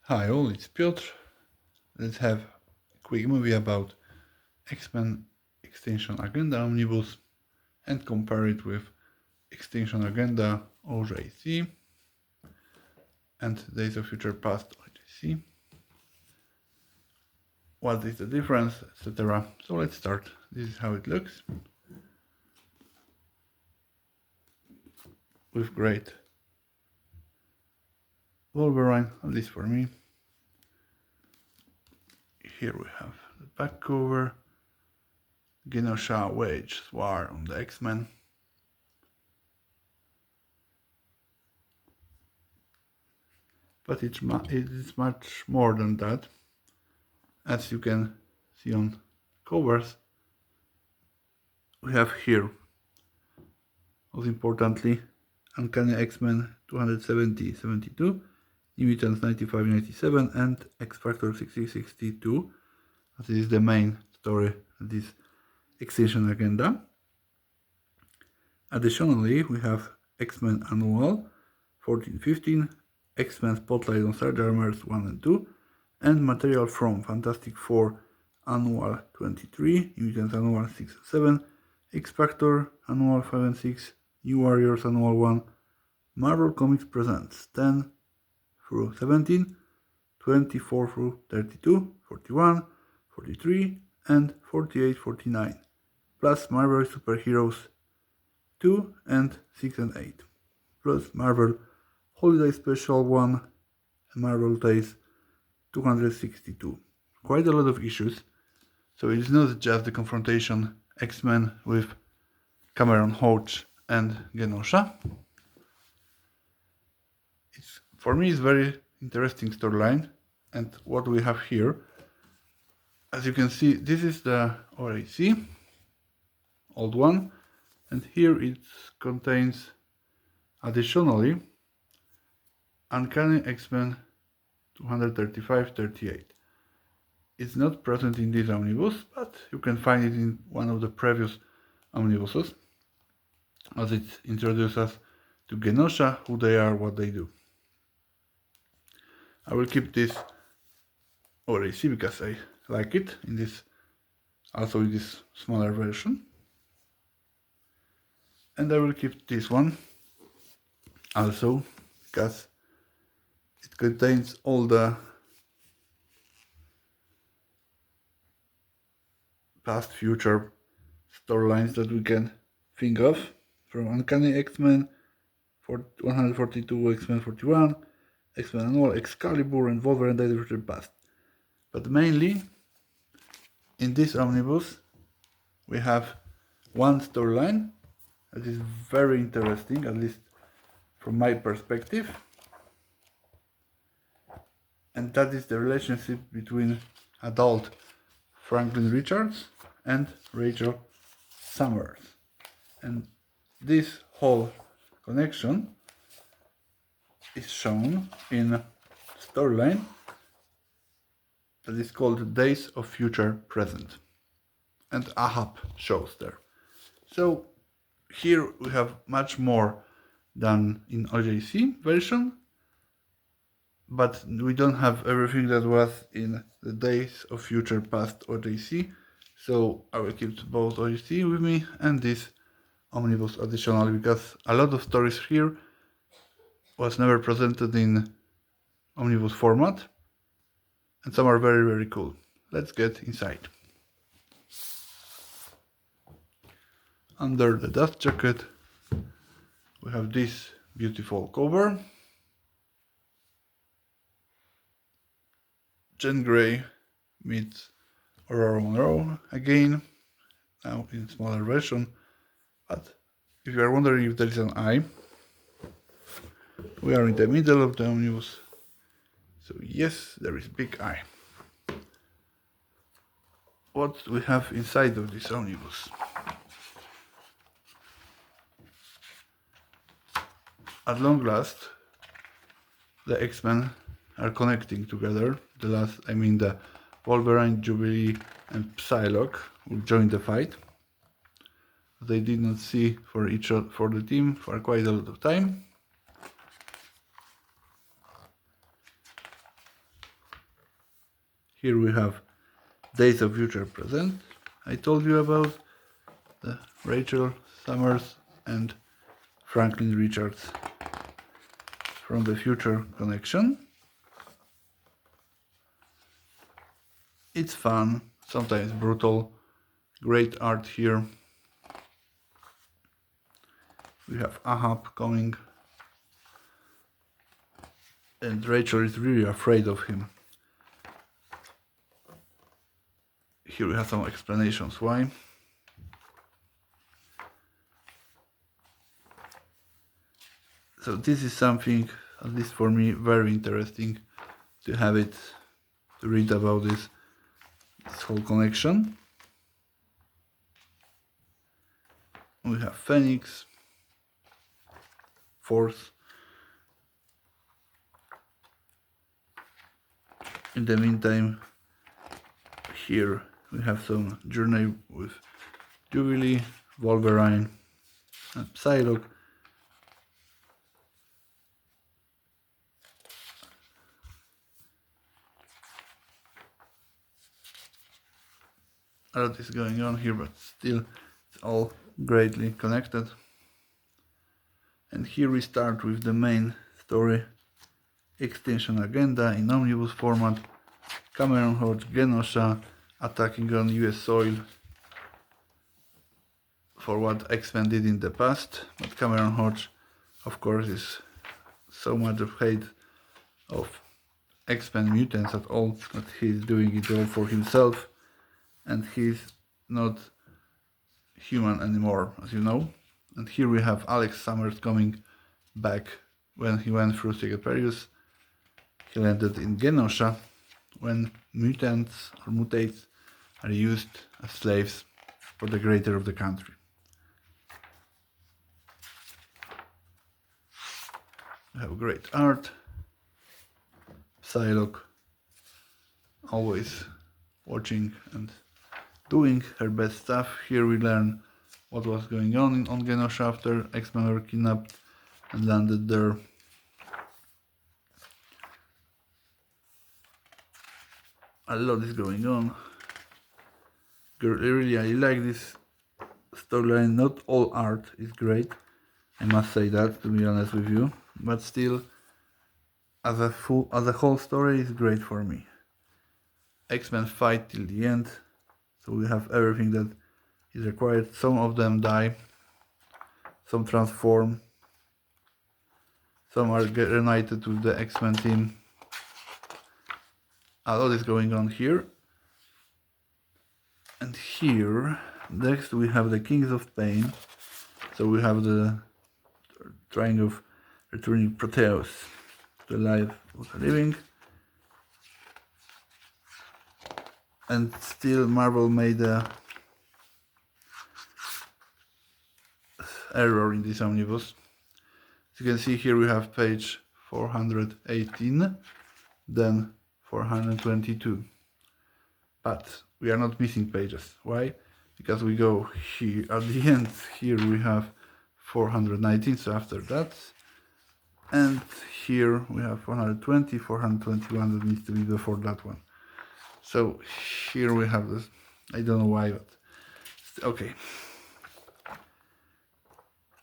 Hi all, it's Piotr. Let's have a quick movie about X-Men Extinction Agenda Omnibus and compare it with Extinction Agenda OJC and Days of Future Past OJC. What is the difference, etc. So let's start. This is how it looks. With great Wolverine, at least for me. Here we have the back cover. Genosha wage war on the X-Men. But it is much more than that. As you can see on covers, we have here, most importantly, Uncanny X-Men 270-72, New Mutants 95-97, and X-Factor 60-62. This is the main story of this Extinction Agenda. Additionally, we have X-Men Annual 14-15, X-Men Spotlight on Sarge Armors 1 and 2, and material from Fantastic Four Annual 23, New Mutants Annual 6 and 7, X-Factor Annual 5 and 6, New Warriors Annual 1, Marvel Comics Presents 10 through 17, 24 through 32, 41, 43, and 48-49, plus Marvel Superheroes 2 and 6 and 8, plus Marvel Holiday Special 1 and Marvel Days 262. Quite a lot of issues, so it's not just the confrontation X-Men with Cameron Hodge and Genosha. For me, it's very interesting storyline, and what we have here, as you can see, this is the OAC, old one, and here it contains additionally Uncanny X-Men 235-38. It's not present in this omnibus, but you can find it in one of the previous omnibuses, as it introduces us to Genosha, who they are, what they do. I will keep this OAC because I like it in this, also in this smaller version. And I will keep this one also because it contains all the past future storylines that we can think of, from Uncanny X-Men 142, X-Men 41, X-Men Annual, Excalibur, and Wolverine Days of Future Past. But mainly in this omnibus we have one storyline that is very interesting, at least from my perspective, and that is the relationship between adult Franklin Richards and Rachel Summers. And this whole connection is shown in a storyline that is called Days of Future Present, and Ahab shows there. So here we have much more than in OJC version, but we don't have everything that was in the Days of Future Past OJC, so I will keep both OJC with me and this omnibus additionally, because a lot of stories here was never presented in omnibus format, and some are very, very cool. Let's get inside. Under the dust jacket we have this beautiful cover. Jean Grey meets Aurora Monroe again, now in smaller version, but if you are wondering if there is an eye, we are in the middle of the omnibus, so yes, there is big eye. What we have inside of this omnibus? At long last, the X-Men are connecting together. The Wolverine, Jubilee, and Psylocke will join the fight. They did not see for the team for quite a lot of time. Here we have Days of Future Present. I told you about the Rachel Summers and Franklin Richards from the Future Connection. It's fun, sometimes brutal, great art here. We have Ahab coming, and Rachel is really afraid of him. Here we have some explanations why. So this is something, at least for me, very interesting to have it, to read about this whole connection. We have Phoenix, Force. In the meantime, here we have some journey with Jubilee, Wolverine, and Psylocke. A lot is going on here, but still it's all greatly connected. And here we start with the main story, Extinction agenda in Omnibus format. Cameron Hodge, Genosha attacking on US soil for what X-Men did in the past, but Cameron Hodge, of course, is so much of hate of X-Men mutants at all that he's doing it all for himself, and he's not human anymore, as you know. And here we have Alex Summers coming back when he went through Secret Perius. He landed in Genosha when mutants or mutates are used as slaves for the greater of the country. We have great art. Psylocke always watching and doing her best stuff. Here we learn what was going on Genosha after X-Men were kidnapped and landed there. A lot is going on. Really, I like this storyline. Not all art is great, I must say that, to be honest with you, but still, as a whole story is great for me. X-Men fight till the end, so we have everything that is required. Some of them die, some transform, some are reunited with the X-Men team. A lot is going on here. And here, next we have the Kings of Pain. So we have the trying of returning Proteus to life of the living. And still Marvel made a error in this omnibus. As you can see here we have page 418, then 422. But we are not missing pages. Why? Because we go here at the end. Here we have 419, so after that, and here we have 120, 421 that needs to be before that one. So here we have this. I don't know why, but okay.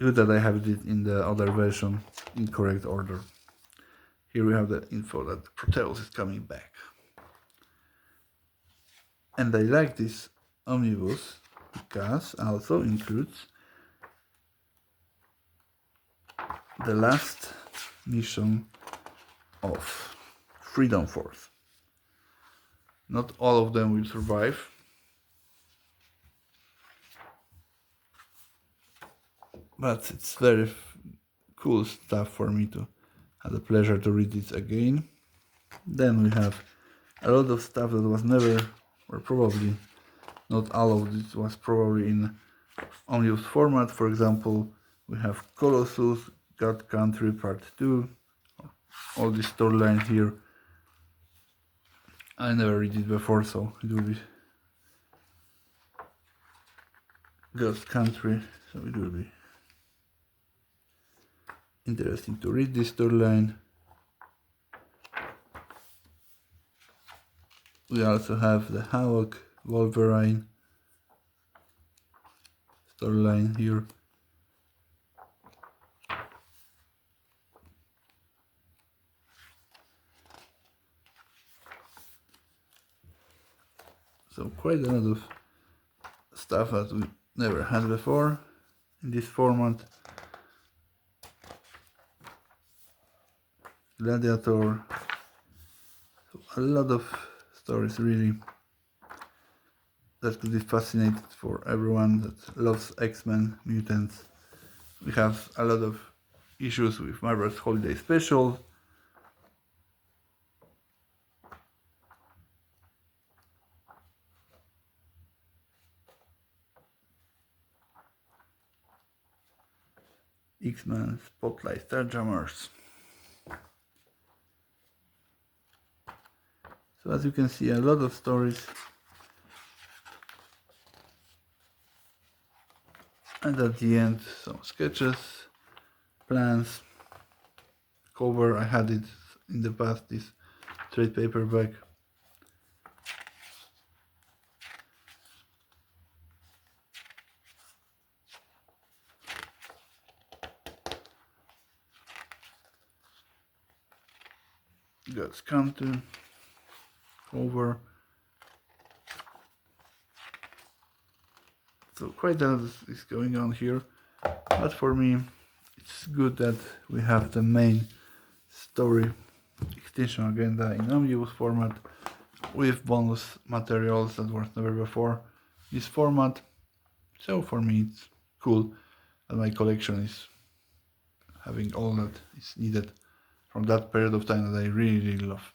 Good that I have it in the other version in correct order. Here we have the info that Proteus is coming back. And I like this omnibus because also includes the last mission of Freedom Force. Not all of them will survive. But it's very cool stuff for me to have the pleasure to read it again. Then we have a lot of stuff that was never, or probably not all of this was probably in omnibus format. For example, we have Colossus, God Country Part 2, all this storyline here. I never read it before, so it will be Ghost Country, so it will be interesting to read this storyline. We also have the Havoc Wolverine storyline here. So quite a lot of stuff that we never had before in this format. Gladiator. So a lot of stories really that could be fascinating for everyone that loves X-Men, mutants. We have a lot of issues with Marvel's Holiday Special. X-Men Spotlight Starjammers. So as you can see, a lot of stories. And at the end, some sketches, plans, cover. I had it in the past, this trade paperback. Got Scanty, cover. So quite a lot is going on here, but for me it's good that we have the main story, Extinction agenda, in Omnibus format with bonus materials that was never before this format. So for me it's cool that my collection is having all that is needed from that period of time that I really love.